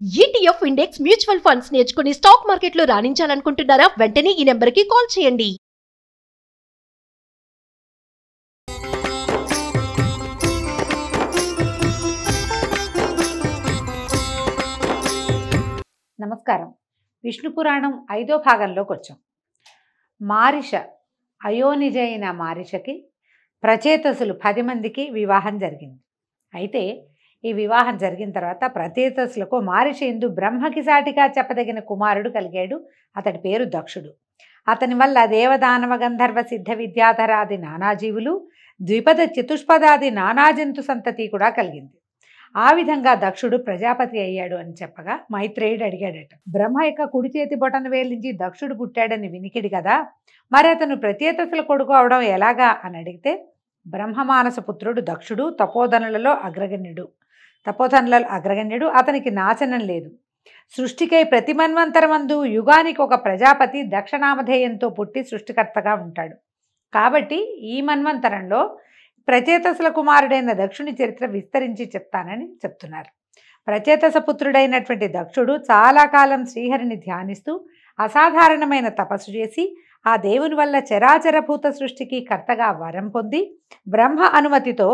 ETF index mutual funds నేర్చుకుని stock మార్కెట్లో రాణించాలనుకుంటున్నారా? వెంటనే ఈ నెంబర్కి కాల్ చేయండి. నమస్కారం. విష్ణు పురాణం 5వ భాగంలోకి వచ్చాం. మారిష అయోనిజైన మారిషకి ప్రచేతసులు 10 మందికి వివాహం జరిగింది. అయితే ఈ వివాహం జరిగిన తర్వాత ప్రచేతసులకు మారిష యందు బ్రహ్మకి సాటిగా చెప్పదగిన కుమారుడు కలిగాడు. అతడి పేరు దక్షుడు. అతని వల్ల దేవదానవ గంధర్వ సిద్ధ విద్యాధరాది నానాజీవులు, ద్విపద చతుష్పదాది నానాజంతు సంతతి కూడా కలిగింది. ఆ విధంగా దక్షుడు ప్రజాపతి అయ్యాడు అని చెప్పగా మైత్రేయుడు అడిగాడట, బ్రహ్మ యొక్క కుడి చేతి బొటన వేలించి దక్షుడు పుట్టాడని వినికిడి కదా, మరి అతను ప్రచేతసుల కొడుకు అవడం ఎలాగా అని అడిగితే, బ్రహ్మమానస పుత్రుడు దక్షుడు తపోధనులలో అగ్రగణ్యుడు. అతనికి నాశనం లేదు. సృష్టికై ప్రతి మన్వంతరమందు యుగానికి ఒక ప్రజాపతి దక్షనామధేయంతో పుట్టి సృష్టికర్తగా ఉంటాడు. కాబట్టి ఈ మన్వంతరంలో ప్రచేతసుల కుమారుడైన దక్షుని చరిత్ర విస్తరించి చెప్తానని చెప్తున్నారు. ప్రచేతస పుత్రుడైనటువంటి దక్షుడు చాలా కాలం శ్రీహరిని ధ్యానిస్తూ అసాధారణమైన తపస్సు చేసి ఆ దేవుని వల్ల చరాచరభూత సృష్టికి కర్తగా వరం పొంది బ్రహ్మ అనుమతితో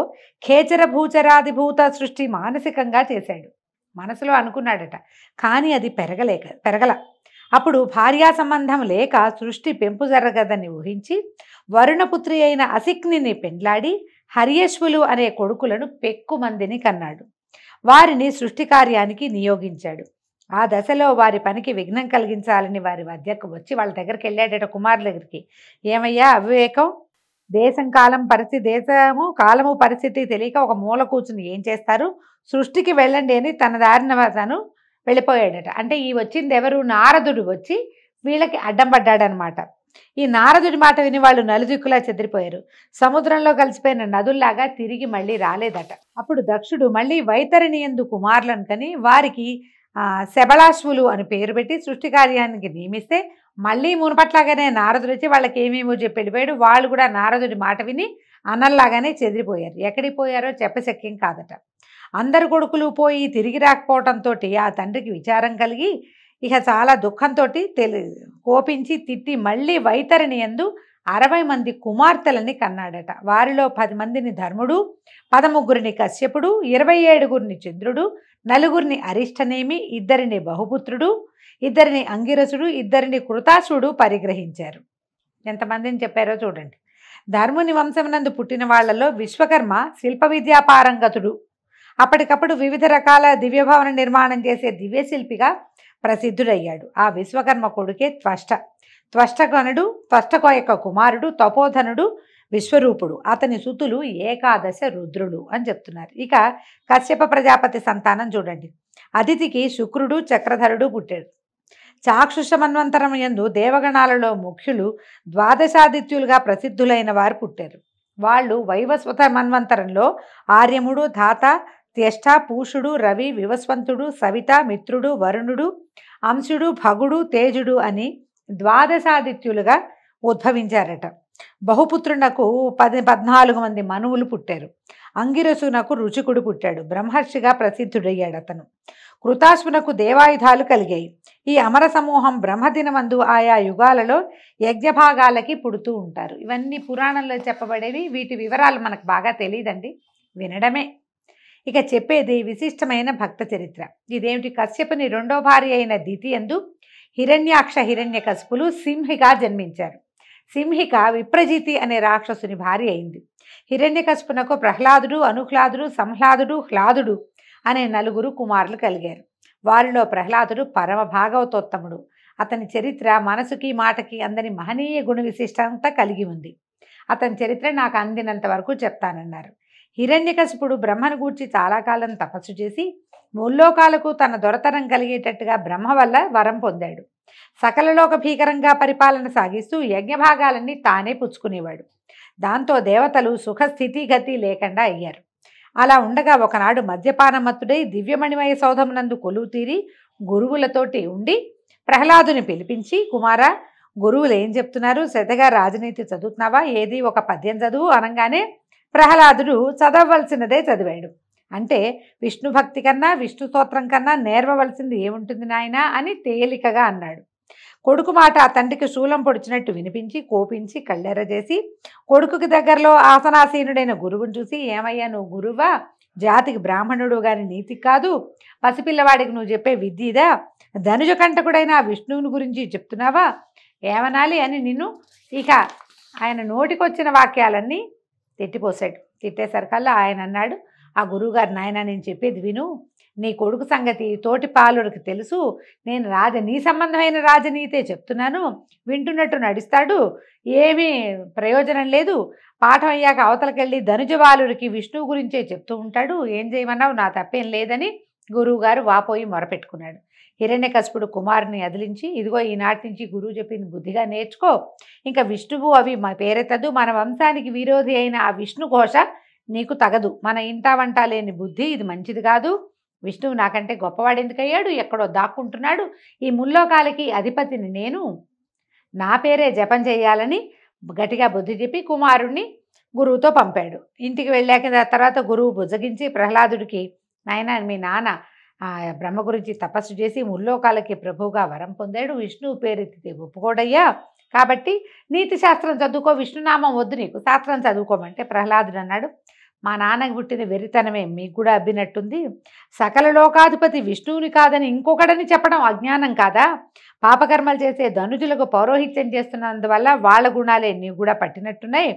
ఖేచర భూచరాదిభూత సృష్టి మానసికంగా చేశాడు. మనసులో అనుకున్నాడట, కానీ అది పెరగల. అప్పుడు భార్యా సంబంధం లేక సృష్టి పెంపు జరగదని ఊహించి వరుణపుత్రి అయిన అసిక్నిని పెండ్లాడి హర్యశ్వులు అనే కొడుకులను పెక్కుమందిని కన్నాడు. వారిని సృష్టి కార్యానికి నియోగించాడు. ఆ దశలో వారి పనికి విఘ్నం కలిగించాలని వారి వద్దకు వచ్చి వాళ్ళ దగ్గరికి వెళ్ళాడట, కుమారుల దగ్గరికి. ఏమయ్యా అవివేకం, దేశము కాలము పరిస్థితి తెలియక ఒక మూల కూర్చుని ఏం చేస్తారు, సృష్టికి వెళ్ళండి అని తన దారిన తను వెళ్ళిపోయాడట. అంటే ఈ వచ్చింది ఎవరు? నారదుడు వచ్చి వీళ్ళకి అడ్డం పడ్డాడనమాట. ఈ నారదుడి మాట విని వాళ్ళు నలుదిక్కులా చెదిరిపోయారు. సముద్రంలో కలిసిపోయిన నదుల్లాగా తిరిగి మళ్ళీ రాలేదట. అప్పుడు దక్షుడు మళ్ళీ వైతరిణి యందు కుమారులను కని వారికి శబళాశ్వులు అని పేరు పెట్టి సృష్టి కార్యానికి నియమిస్తే మళ్ళీ మునుపట్లాగానే నారదుడు వచ్చి వాళ్ళకి ఏమేమో చెప్పి వెళ్ళిపోయాడు. వాళ్ళు కూడా నారదుడి మాట విని అన్నల్లాగానే చెదిరిపోయారు. ఎక్కడికి పోయారో చెప్పశక్యం కాదట. అందరు కొడుకులు పోయి తిరిగి రాకపోవడంతో ఆ తండ్రికి విచారం కలిగి ఇక చాలా దుఃఖంతో కోపించి తిట్టి మళ్ళీ వైతరిణి యందు 60 మంది కుమార్తెలని కన్నాడట. వారిలో 10 మందిని ధర్ముడు, 13 కశ్యపుడు, 27 చంద్రుడు, 4 అరిష్టనేమి, 2 బహుపుత్రుడు, 2 అంగిరసుడు, 2 కృతాసుడు పరిగ్రహించారు. ఎంతమందిని చెప్పారో చూడండి. ధర్ముని వంశమునందు పుట్టిన వాళ్లలో విశ్వకర్మ శిల్ప విద్యాపారంగతుడు. అప్పటికప్పుడు వివిధ రకాల దివ్యభవన నిర్మాణం చేసే దివ్యశిల్పిగా ప్రసిద్ధుడయ్యాడు. ఆ విశ్వకర్మ కొడుకే త్వష్టకు యొక్క కుమారుడు తపోధనుడు విశ్వరూపుడు. అతని సుతులు 11 రుద్రులు అని చెప్తున్నారు. ఇక కశ్యప ప్రజాపతి సంతానం చూడండి. అదితికి శుక్రుడు చక్రధరుడు పుట్టాడు. చాక్షుష మన్వంతరం యందు దేవగణాలలో ముఖ్యులు 12 ప్రసిద్ధులైన వారు పుట్టారు. వాళ్ళు వైవస్వత మన్వంతరంలో ఆర్యముడు, ధాత, త్యష్ట, పూషుడు, రవి, వివస్వంతుడు, సవిత, మిత్రుడు, వరుణుడు, అంశుడు, భగుడు, తేజుడు అని 12 ఉద్భవించారట. బహుపుత్రునకు 14 మంది మనువులు పుట్టారు. అంగిరసునకు రుచికుడు పుట్టాడు. బ్రహ్మర్షిగా ప్రసిద్ధుడయ్యాడు అతను. కృతాశ్వునకు దేవాయుధాలు కలిగాయి. ఈ అమర సమూహం బ్రహ్మదినమందు ఆయా యుగాలలో యజ్ఞభాగాలకి పుడుతూ ఉంటారు. ఇవన్నీ పురాణంలో చెప్పబడేవి. వీటి వివరాలు మనకు బాగా తెలియదండి, వినడమే. ఇక చెప్పేది విశిష్టమైన భక్త చరిత్ర. ఇదేమిటి? కశ్యపుని 2వ భార్య అయిన దితి యందు హిరణ్యాక్ష, హిరణ్యకశిపులు సింహిగా జన్మించారు. సింహిక విప్రజితి అనే రాక్షసుని భార్య అయింది. హిరణ్యకశిపునకు ప్రహ్లాదుడు, అనుహ్లాదుడు, సంహ్లాదుడు, హ్లాదుడు అనే 4 కుమారులు కలిగారు. వారిలో ప్రహ్లాదుడు పరమ భాగవతోత్తముడు. అతని చరిత్ర మనసుకి మాటకి అందని మహనీయ గుణ విశిష్టంతా కలిగి ఉంది. అతని చరిత్ర నాకు అందినంత వరకు చెప్తానన్నారు. హిరణ్యకశిపుడు బ్రహ్మను గూర్చి చాలా కాలం తపస్సు చేసి ముల్లోకాలకు తన దొరతనం కలిగేటట్టుగా బ్రహ్మ వల్ల వరం పొందాడు. సకలలోక భీకరంగా పరిపాలన సాగిస్తూ యజ్ఞభాగాలన్నీ తానే పుచ్చుకునేవాడు. దాంతో దేవతలు సుఖస్థితి గతి లేకుండా అయ్యారు. అలా ఉండగా ఒకనాడు మద్యపానమత్తుడై దివ్యమణిమయ సౌధమునందు కొలువు తీరి గురువులతోటి ఉండి ప్రహ్లాదుని పిలిపించి, కుమారా, గురువులు ఏం చెప్తున్నారు? శ్రద్ధగా రాజనీతి చదువుతున్నావా? ఏది ఒక పద్యం చదువు అనగానే ప్రహ్లాదుడు చదవవలసినదే చదివాడు. అంటే విష్ణు భక్తి కన్నా విష్ణు స్తోత్రం కన్నా నేర్వవలసింది ఏముంటుంది నాయనా అని తేలికగా అన్నాడు. కొడుకు మాట ఆ తండ్రికి శూలం పొడిచినట్టు వినిపించి కోపించి కళ్ళెర్రజేసి కొడుకుకి దగ్గరలో ఆసనాసీనుడైన గురువుని చూసి, ఏమయ్యా నువ్వు గురువా? జాతికి బ్రాహ్మణుడు గాని నీతికి కాదు, పసిపిల్లవాడికి నువ్వు చెప్పే విద్య ఇదా? ధనుజ కంటకుడైన ఆ విష్ణువుని గురించి చెప్తున్నావా? ఏమనాలి అని నిన్ను ఇక ఆయన నోటికొచ్చిన వాక్యాలన్నీ తిట్టిపోసాడు. తిట్టేసరికల్లా ఆయన అన్నాడు, ఆ గురువుగారు, నాయన నేను చెప్పేది విను, నీ కొడుకు సంగతి తోటి పాలుడికి తెలుసు, నేను నీ సంబంధమైన రాజనీతే చెప్తున్నాను, వింటున్నట్టు నడుస్తాడు, ఏమీ ప్రయోజనం లేదు, పాఠం అయ్యాక అవతలకెళ్ళి ధనుజవాలుడికి విష్ణువు గురించే చెప్తూ ఉంటాడు, ఏం చేయమన్నావు, నా తప్పేం లేదని గురువుగారు వాపోయి మొరపెట్టుకున్నాడు. హిరణ్యకశిపుడు కుమారుని అదిలించి, ఇదిగో ఈనాటి నుంచి గురువు చెప్పింది బుద్ధిగా నేర్చుకో, ఇంకా విష్ణువు అవి మా పేరెత్తదు, మన వంశానికి విరోధి అయిన ఆ విష్ణు ఘోష నీకు తగదు, మన ఇంటా వంట లేని బుద్ధి ఇది మంచిది కాదు, విష్ణువు నాకంటే గొప్పవాడు ఎందుకయ్యాడు, ఎక్కడో దాక్కుంటున్నాడు, ఈ ముల్లోకాలకి అధిపతిని నేను, నా పేరే జపం చేయాలని గట్టిగా బుద్ధి చెప్పి కుమారుణ్ణి గురువుతో పంపాడు. ఇంటికి వెళ్ళాక తర్వాత గురువు బుజ్జగించి ప్రహ్లాదుడికి, నాయన మీ నాన్న బ్రహ్మ గురించి తపస్సు చేసి ముల్లోకాలకి ప్రభువుగా వరం పొందాడు, విష్ణువు పేరెత్తితే ఒప్పుకోడయ్యా, కాబట్టి నీతి శాస్త్రం చదువుకో, విష్ణునామం వద్దు నీకు, శాస్త్రం చదువుకోమంటే ప్రహ్లాదుడు అన్నాడు, మా నాన్నకి పుట్టిన వెరితనమే మీకు కూడా అబ్బినట్టుంది, సకల లోకాధిపతి విష్ణువుని కాదని ఇంకొకడని చెప్పడం అజ్ఞానం కాదా? పాపకర్మలు చేసే ధనుజులకు పౌరోహిత్యం చేస్తున్నందువల్ల వాళ్ళ గుణాలే నీవు కూడా పట్టినట్టున్నాయి,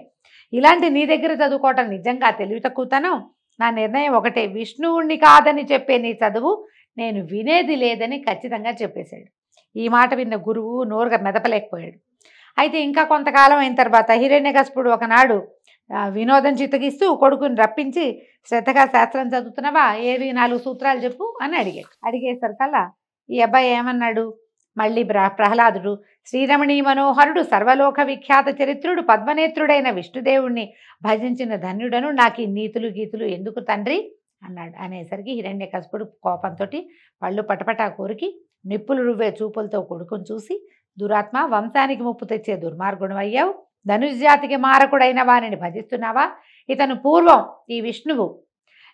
ఇలాంటి నీ దగ్గర చదువుకోవటం నిజంగా తెలివి తక్కువతనం, నా నిర్ణయం ఒకటే, విష్ణువుణ్ణి కాదని చెప్పే నీ చదువు నేను వినేది లేదని ఖచ్చితంగా చెప్పేశాడు. ఈ మాట విన్న గురువు నోరుగా మెదపలేకపోయాడు. అయితే ఇంకా కొంతకాలం అయిన తర్వాత హిరణ్యకశిపుడు ఒకనాడు వినోదం చిత్తగిస్తూ కొడుకుని రప్పించి, శ్రద్ధగా శాస్త్రం చదువుతున్నావా, ఏవి 4 సూత్రాలు చెప్పు అని అడిగాడు. అడిగేసరికల్లా ఈ అబ్బాయి ఏమన్నాడు, మళ్ళీ ప్రహ్లాదుడు, శ్రీరమణీ మనోహరుడు సర్వలోక విఖ్యాత చరిత్రుడు పద్మనేత్రుడైన విష్ణుదేవుణ్ణి భజించిన ధన్యుడను, నాకు ఈ నీతులు గీతులు ఎందుకు తండ్రి అన్నాడు. అనేసరికి హిరణ్యకశిపుడు కోపంతో పళ్ళు పటపటా కోరికి నిప్పులు రువ్వే చూపులతో కొడుకుని చూసి, దురాత్మ, వంశానికి ముప్పు తెచ్చే దుర్మార్గుడు అయ్యావు, ధనుజాతికి మారకుడైన వారిని భజిస్తున్నావా? ఇతను పూర్వం ఈ విష్ణువు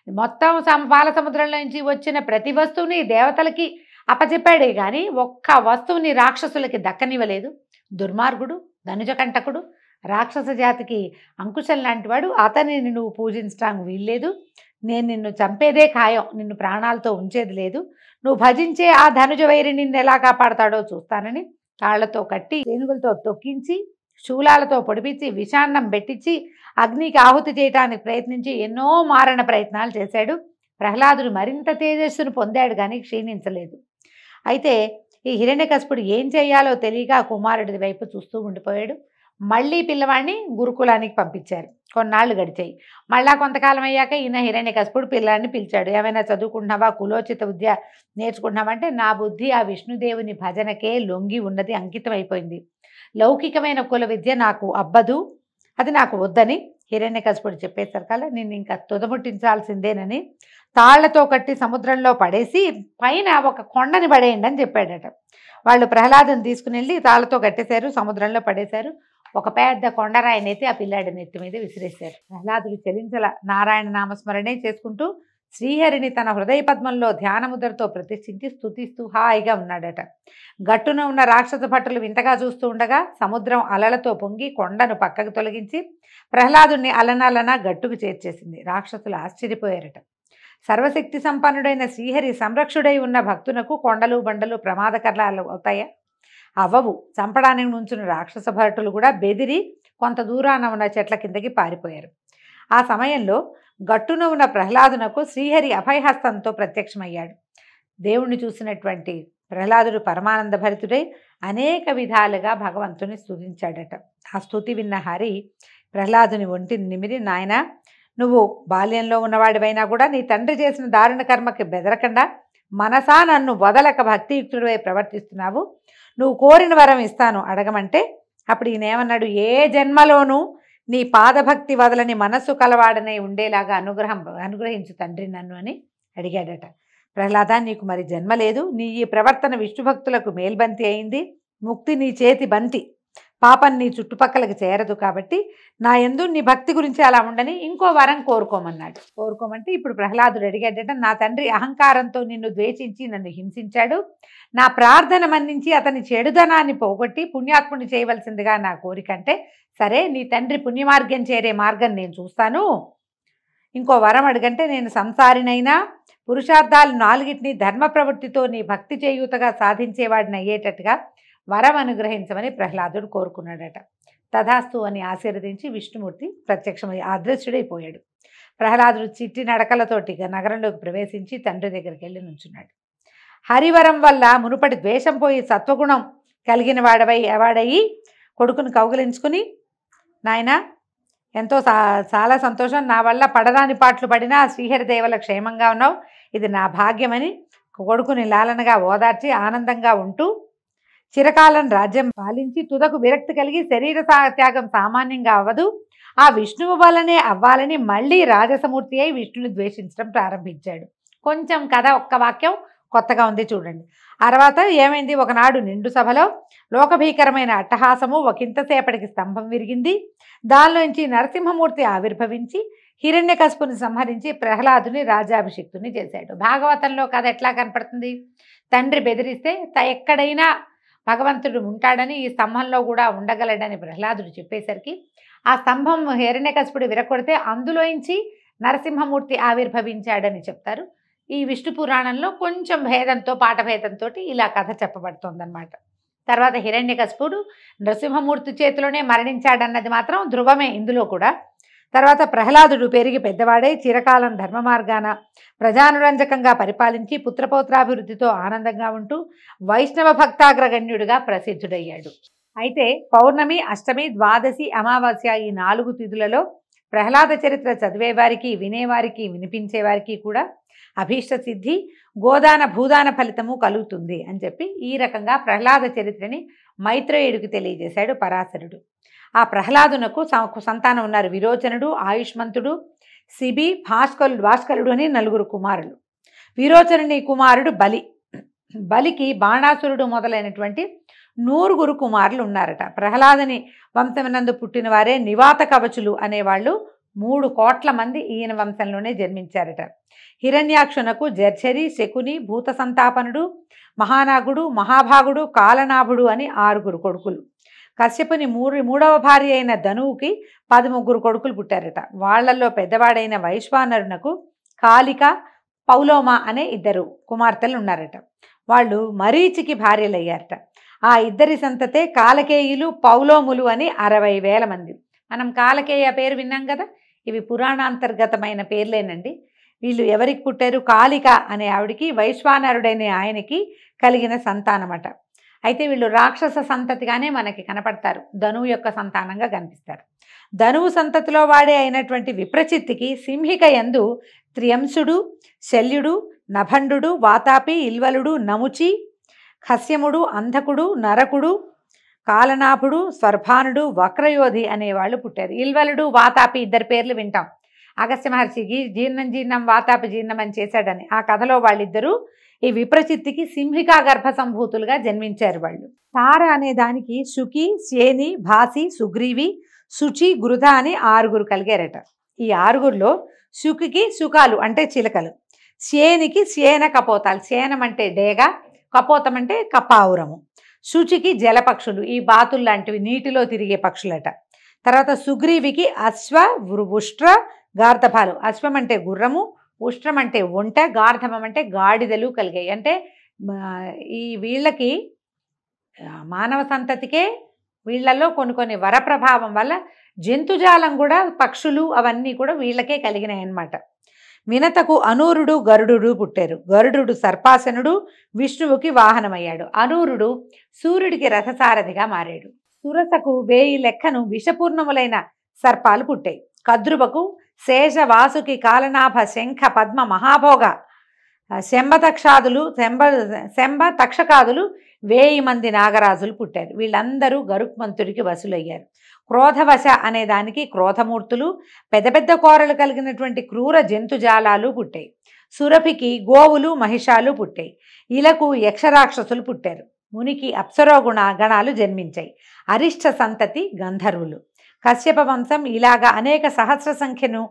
మొత్తం పాల సముద్రంలో నుంచి వచ్చిన ప్రతి వస్తువుని దేవతలకి అప్పచెప్పాడే కానీ ఒక్క వస్తువుని రాక్షసులకి దక్కనివ్వలేదు. దుర్మార్గుడు, ధనుజకంటకుడు, రాక్షస జాతికి అంకుశం లాంటివాడు, అతనిని నువ్వు పూజించడానికి వీల్లేదు, నేను నిన్ను చంపేదే ఖాయం, నిన్ను ప్రాణాలతో ఉంచేది లేదు, నువ్వు భజించే ఆ ధనుజ వైరి నిన్ను ఎలా కాపాడతాడో చూస్తానని కాళ్లతో కట్టి ఏనుగులతో తొక్కించి శూలాలతో పొడిపించి విషాన్నం పెట్టించి అగ్నికి ఆహుతి చేయడానికి ప్రయత్నించి ఎన్నో మారణ ప్రయత్నాలు చేశాడు. ప్రహ్లాదుడు మరింత తేజస్సును పొందాడు కానీ క్షీణించలేదు. అయితే ఈ హిరణ్యకశిపుడు ఏం చేయాలో తెలియక కుమారుడి వైపు చూస్తూ ఉండిపోయాడు. మళ్ళీ పిల్లవాడిని గురుకులానికి పంపించారు. కొన్నాళ్ళు గడిచాయి. మళ్ళా కొంతకాలం అయ్యాక ఈయన హిరణ్యకశిపుడు పిల్లాడిని పిలిచాడు. ఏమైనా చదువుకుంటున్నావా, కులోచిత విద్య నేర్చుకుంటున్నావంటే, నా బుద్ధి ఆ విష్ణుదేవుని భజనకే లొంగి ఉన్నది, అంకితం అయిపోయింది, లౌకికమైన కుల విద్య నాకు అబ్బదు, అది నాకు వద్దని హిరణ్యకశిపుడు చెప్పేసరికల్లా నిన్ను ఇంకా తుదముట్టించాల్సిందేనని తాళ్లతో కట్టి సముద్రంలో పడేసి పైన ఒక కొండని పడేయండి అని చెప్పాడట. వాళ్ళు ప్రహ్లాదుని తీసుకుని వెళ్ళి తాళ్లతో కట్టేశారు, సముద్రంలో పడేశారు. ఒక పెద్ద కొండరాయినైతే ఆ పిల్లాడి నెత్తి మీద విసిరేశారు. ప్రహ్లాదుడు చలించల, నారాయణ నామస్మరణే చేసుకుంటూ శ్రీహరిని తన హృదయ పద్మంలో ధ్యానముద్రతో ప్రతిష్ఠించి స్తుతిస్తూ హాయిగా ఉన్నాడట. గట్టున ఉన్న రాక్షస భటులు వింతగా చూస్తూ ఉండగా సముద్రం అలలతో పొంగి కొండను పక్కకు తొలగించి ప్రహ్లాదుని అలనలన గట్టుకు చేర్చేసింది. రాక్షసులు ఆశ్చర్యపోయారట. సర్వశక్తి సంపన్నుడైన శ్రీహరి సంరక్షుడై ఉన్న భక్తునకు కొండలు బండలు ప్రమాదకరాలు అవుతాయా? అవ్వవు. చంపడానికి నుంచున్న రాక్షస భటులు కూడా బెదిరి కొంత దూరాన ఉన్న చెట్ల కిందకి పారిపోయారు. ఆ సమయంలో గట్టున ఉన్న ప్రహ్లాదునకు శ్రీహరి అభయహస్తంతో ప్రత్యక్షమయ్యాడు. దేవుణ్ణి చూసినటువంటి ప్రహ్లాదుడు పరమానంద భరితుడై అనేక విధాలుగా భగవంతుని స్తుతించాడట. ఆ స్తుతి విన్న హరి ప్రహ్లాదుని ఒంటిని నిమిరి, నాయనా, నువ్వు బాల్యంలో ఉన్నవాడివైనా కూడా నీ తండ్రి చేసిన దారుణ కర్మకి బెదరకుండా మనసా నన్ను వదలక భక్తియుక్తుడివై ప్రవర్తిస్తున్నావు, నువ్వు కోరిన వరం ఇస్తాను అడగమంటే, అప్పుడు ఈయనేమన్నాడు, ఏ జన్మలోనూ నీ పాదభక్తి వదలని మనస్సు కలవాడనే ఉండేలాగా అనుగ్రహించు తండ్రి నన్ను అని అడిగాడట. ప్రహ్లాద, నీకు మరి జన్మ లేదు, నీ ఈ ప్రవర్తన విష్ణు భక్తులకు మేల్బంతి అయింది, ముక్తి నీ చేతి బంతి, పాపం నీ చుట్టుపక్కలకి చేరదు. కాబట్టి నా యందు నీ భక్తి గురించి అలా ఉండని ఇంకో వరం కోరుకోమన్నాడు. కోరుకోమంటే ఇప్పుడు ప్రహ్లాదుడు అడిగాడట, నా తండ్రి అహంకారంతో నిన్ను ద్వేషించి నన్ను హింసించాడు. నా ప్రార్థన మన్నించి అతని చెడుదనాన్ని పోగొట్టి పుణ్యాత్ముని చేయవలసిందిగా నా కోరిక. అంటే సరే, నీ తండ్రి పుణ్యమార్గం చేరే మార్గం నేను చూస్తాను. ఇంకో వరం అడగంటే నేను సంసారినైనా పురుషార్థాలు 4టిని ధర్మ ప్రవృత్తితో నీ భక్తి చేయూతగా సాధించేవాడిని అయ్యేటట్టుగా వరం అనుగ్రహించమని ప్రహ్లాదుడు కోరుకున్నాడట. తథాస్తు అని ఆశీర్వదించి విష్ణుమూర్తి ప్రత్యక్షమై అదృశ్యుడైపోయాడు. ప్రహ్లాదుడు చిట్టి నడకలతోటి నగరంలోకి ప్రవేశించి తండ్రి దగ్గరికి వెళ్ళి నుంచున్నాడు. హరివరం వల్ల మునుపటి ద్వేషం పోయి సత్వగుణం కలిగిన వాడయి కొడుకును కౌగిలించుకుని, నాయనా ఎంతో చాలా సంతోషం, నా వల్ల పడరాని పాటలు పడినా శ్రీహరిదేవల క్షేమంగా ఉన్నావు, ఇది నా భాగ్యమని కొడుకుని లాలనగా ఓదార్చి ఆనందంగా ఉంటూ చిరకాలం రాజ్యం పాలించి తుదకు విరక్తి కలిగి శరీర త్యాగం సామాన్యంగా అవ్వదు, ఆ విష్ణువు వల్లనే అవ్వాలని మళ్ళీ రాజసమూర్తి అయి విష్ణుని ద్వేషించడం ప్రారంభించాడు. కొంచెం కథ ఒక్క వాక్యం కొత్తగా ఉంది చూడండి. తర్వాత ఏమైంది, ఒకనాడు నిండు సభలో లోకభీకరమైన అట్టహాసము ఒకంతసేపటికి స్తంభం విరిగింది. దానిలోంచి నరసింహమూర్తి ఆవిర్భవించి హిరణ్యకశిపుని సంహరించి ప్రహ్లాదుని రాజాభిషిక్తుని చేశాడు. భాగవతంలో కథ ఎట్లా కనపడుతుంది, తండ్రి బెదిరిస్తే ఎక్కడైనా భగవంతుడు ఉంటాడని ఈ స్తంభంలో కూడా ఉండగలడని ప్రహ్లాదుడు చెప్పేసరికి ఆ స్తంభం హిరణ్యకశిపుడు విరగొడితే అందులోంచి నరసింహమూర్తి ఆవిర్భవించాడని చెప్తారు. ఈ విష్ణు పురాణంలో కొంచెం భేదంతో పాఠభేదంతో ఇలా కథ చెప్పబడుతోందన్నమాట. తర్వాత హిరణ్యకశిపుడు నరసింహమూర్తి చేతిలోనే మరణించాడన్నది మాత్రం ధృవమే ఇందులో కూడా. తర్వాత ప్రహ్లాదుడు పెరిగి పెద్దవాడై చిరకాలం ధర్మ మార్గాన ప్రజానురంజకంగా పరిపాలించి పుత్రపౌత్రాభివృద్ధితో ఆనందంగా ఉంటూ వైష్ణవ భక్తాగ్రగణ్యుడిగా ప్రసిద్ధుడయ్యాడు. అయితే పౌర్ణమి, అష్టమి, ద్వాదశి, అమావాస్య ఈ 4 తిథులలో ప్రహ్లాద చరిత్ర చదివేవారికి, వినేవారికి, వినిపించేవారికి కూడా అభీష్ట సిద్ధి, గోదాన భూదాన ఫలితము కలుగుతుంది అని చెప్పి ఈ రకంగా ప్రహ్లాద చరిత్రని మైత్రేయుడికి తెలియజేశాడు పరాశరుడు. ఆ ప్రహ్లాదునకు సంతానం ఉన్నారు. విరోచనుడు, ఆయుష్మంతుడు, శిబి, భాస్కరుడు అని 4 కుమారులు. విరోచనుని కుమారుడు బలి. బలికి బాణాసురుడు మొదలైనటువంటి 100 కుమారులు ఉన్నారట. ప్రహ్లాదుని వంశమునందు పుట్టిన వారే నివాత కవచులు అనేవాళ్ళు 3 కోట్ల మంది ఈయన వంశంలోనే జన్మించారట. హిరణ్యాక్షునకు జర్ఝరి, శకుని, భూత సంతాపనుడు, మహానాగుడు, మహాభాగుడు, కాలనాభుడు అని 6 కొడుకులు. కశ్యపుని మూడవ భార్య అయిన ధనువుకి 13 కొడుకులు పుట్టారట. వాళ్లలో పెద్దవాడైన వైశ్వానరునకు కాళిక, పౌలోమ అనే 2 కుమార్తెలు ఉన్నారట. వాళ్ళు మరీచికి భార్యలయ్యారట. ఆ 2 సంతతే కాలకేయులు, పౌలోములు అని 60,000 మంది. మనం కాలకేయ పేరు విన్నాం కదా, ఇవి పురాణాంతర్గతమైన పేర్లేనండి. వీళ్ళు ఎవరికి పుట్టారు, కాళిక అనే ఆవిడికి వైశ్వానరుడైన ఆయనకి కలిగిన సంతానమట. అయితే వీళ్ళు రాక్షస సంతతిగానే మనకి కనపడతారు, ధనువు యొక్క సంతానంగా కనిపిస్తారు. ధనువు సంతతిలో వాడే అయినటువంటి విప్రచిత్తికి సింహిక యందు త్రియంసుడు, శల్యుడు, నభండు, వాతాపి, ఇల్వలుడు, నముచి, ఖస్యముడు, అంధకుడు, నరకుడు, కాలనాభుడు, స్వర్భానుడు, వక్రయోధి అనేవాళ్ళు పుట్టారు. ఇల్వలుడు, వాతాపి 2 పేర్లు వింటాం. అగస్త్య మహర్షికి జీర్ణం వాతాపి జీర్ణం అని చేశాడని ఆ కథలో వాళ్ళిద్దరూ ఈ విప్రచిత్తికి సింహికా గర్భ సంభూతులుగా జన్మించారు. వాళ్ళు తార అనే దానికి శుకి, శేని, భాసి, సుగ్రీవి, శుచి, గృధ అని 6 కలిగారట. ఈ 6లో శుకికి శుకాలు అంటే చిలకలు, శేనికి శేన కపోతాలు, శేనం అంటే డేగ, కపోతం అంటే కపావురము, శుచికి జలపక్షులు, ఈ బాతులు లాంటివి నీటిలో తిరిగే పక్షులట. తర్వాత సుగ్రీవికి అశ్వ, ఉష్ట్ర, గార్ధపాలు. అశ్వం అంటే గుర్రము, ఉష్ట్రం అంటే ఒంట, గార్ధమం అంటే గాడిదలు కలిగాయి. అంటే ఈ వీళ్ళకి మానవ సంతతికే వీళ్ళల్లో కొన్ని వరప్రభావం వల్ల జంతుజాలం కూడా, పక్షులు అవన్నీ కూడా వీళ్ళకే కలిగినాయి అన్నమాట. వినతకు అనూరుడు, గరుడు పుట్టారు. గరుడు సర్పాసనుడు, విష్ణువుకి వాహనమయ్యాడు. అనూరుడు సూర్యుడికి రథసారథిగా మారాడు. సురసకు 1000 లెక్కను విషపూర్ణములైన సర్పాలు పుట్టాయి. కద్రుబకు శేష, వాసుకి, కాలనాభ, శంఖ, పద్మ, మహాభోగ, శంభ తక్షకాదులు 1000 మంది నాగరాజులు పుట్టారు. వీళ్ళందరూ గరుత్మంతుడికి వసులయ్యారు. క్రోధవశ అనే దానికి క్రోధమూర్తులు, పెద్ద పెద్ద కోరలు కలిగినటువంటి క్రూర జంతుజాలాలు పుట్టాయి. సురభికి గోవులు, మహిషాలు పుట్టాయి. ఇలకు యక్షరాక్షసులు పుట్టారు. మునికి అప్సరోగుణ గణాలు జన్మించాయి. అరిష్ట సంతతి గంధర్వులు. కశ్యప వంశం ఇలాగా అనేక సహస్ర సంఖ్యను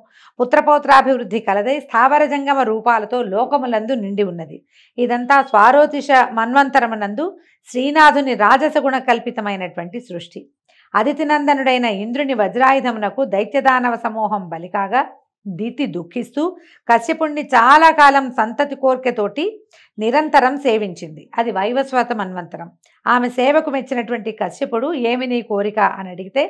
పుత్రపౌత్రాభివృద్ధి కలదై స్థావర జంగమ రూపాలతో లోకములందు నిండి ఉన్నది. ఇదంతా స్వారోతిష మన్వంతరమునందు శ్రీనాథుని రాజసగుణ కల్పితమైనటువంటి సృష్టి. అదితినందనుడైన ఇంద్రుని వజ్రాయుధమునకు దైత్యదానవ సమూహం బలికాగా దితి దుఃఖిస్తూ కశ్యపుణ్ణి చాలా కాలం సంతతి కోర్కెతోటి నిరంతరం సేవించింది. అది వైవస్వత మన్వంతరం. ఆమె సేవకు మెచ్చినటువంటి కశ్యపుడు ఏమి నీ కోరిక అని అడిగితే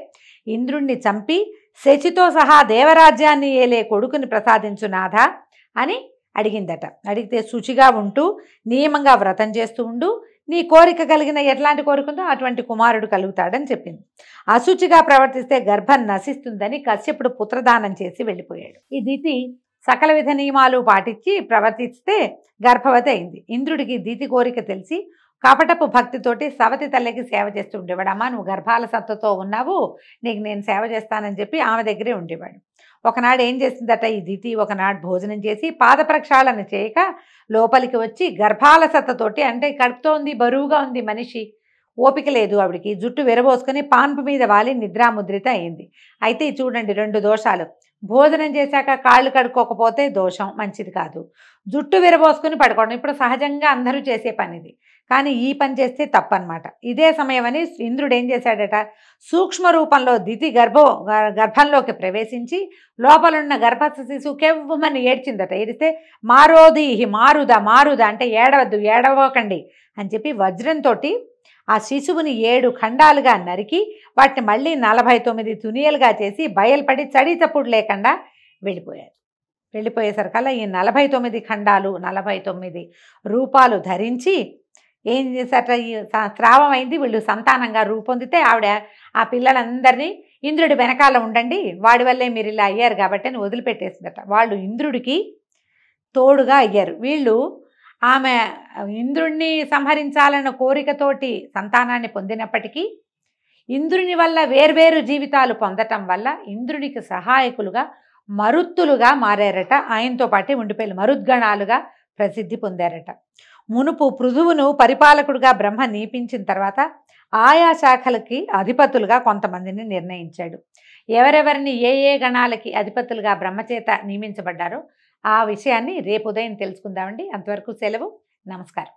ఇంద్రుణ్ణి చంపి శచితో సహా దేవరాజ్యాన్ని ఏలే కొడుకుని ప్రసాదించు నాథ అని అడిగిందట. అడిగితే శుచిగా ఉంటూ నియమంగా వ్రతం చేస్తూ ఉండు, నీ కోరిక కలిగిన ఎట్లాంటి కోరిక ఉందో అటువంటి కుమారుడు కలుగుతాడని చెప్పింది. అశుచిగా ప్రవర్తిస్తే గర్భం నశిస్తుందని కశ్యపుడు పుత్రదానం చేసి వెళ్ళిపోయాడు. ఈ దితి సకల విధ నియమాలు పాటించి ప్రవర్తిస్తే గర్భవతి అయింది. ఇంద్రుడికి దితి కోరిక తెలిసి కపటపు భక్తితోటి సవతి తల్లికి సేవ చేస్తూ ఉండేవాడు. అమ్మ నువ్వు గర్భాల సత్తతో ఉన్నావు, నీకు నేను సేవ చేస్తానని చెప్పి ఆమె దగ్గరే ఉండేవాడు. ఒకనాడు ఏం చేసిందట ఈ దితి, ఒకనాడు భోజనం చేసి పాద ప్రక్షాళన చేయక లోపలికి వచ్చి గర్భాల సత్తతోటి, అంటే కడుపుతోంది, బరువుగా ఉంది మనిషి, ఓపిక లేదు ఆవిడికి, జుట్టు విరబోసుకొని పాన్పు మీద వాలి నిద్రాముద్రిత అయింది. అయితే చూడండి 2 దోషాలు. భోజనం చేశాక కాళ్ళు కడుక్కోకపోతే దోషం, మంచిది కాదు. జుట్టు విరబోసుకొని పడుకోవడం ఇప్పుడు సహజంగా అందరూ చేసే పని ఇది, కానీ ఈ పని చేస్తే తప్పనమాట. ఇదే సమయమని ఇంద్రుడు ఏం చేశాడట, సూక్ష్మ రూపంలో దితి గర్భంలోకి ప్రవేశించి లోపలున్న గర్భస్థ శిశువు కెవ్వమని ఏడ్చిందట. ఏడిస్తే మారోదీహి మారుదా మారుదా అంటే ఏడవద్దు, ఏడవకండి అని చెప్పి వజ్రంతో ఆ శిశువుని 7 ఖండాలుగా నరికి వాటిని మళ్ళీ 49 తునియలుగా చేసి బయలుపడి చడి చప్పుడు లేకుండా వెళ్ళిపోయారు. వెళ్ళిపోయేసరికల్లా ఈ 49 ఖండాలు 49 రూపాలు ధరించి ఏం చేశారట, ఈ స్రావం అయింది, వీళ్ళు సంతానంగా రూపొందితే ఆవిడ ఆ పిల్లలందరినీ ఇంద్రుడి వెనకాల ఉండండి, వాడి వల్లే మీరు ఇలా అయ్యారు కాబట్టి అని వదిలిపెట్టేసిందట. వాళ్ళు ఇంద్రుడికి తోడుగా అయ్యారు. వీళ్ళు ఆమె ఇంద్రుణ్ణి సంహరించాలన్న కోరికతోటి సంతానాన్ని పొందినప్పటికీ ఇంద్రుని వల్ల వేర్వేరు జీవితాలు పొందటం వల్ల ఇంద్రునికి సహాయకులుగా మరుత్తులుగా మారారట. ఆయనతో పాటే ఉండిపోయి మరుద్గణాలుగా ప్రసిద్ధి పొందారట. మునుపు పృథువును పరిపాలకుడుగా బ్రహ్మ నియమించిన తర్వాత ఆయా శాఖలకి అధిపతులుగా కొంతమందిని నిర్ణయించాడు. ఎవరెవరిని ఏ ఏ గణాలకి అధిపతులుగా బ్రహ్మచేత నియమించబడ్డారో ఆ విషయాన్ని రేపు ఉదయం తెలుసుకుందామండి. అంతవరకు సెలవు, నమస్కారం.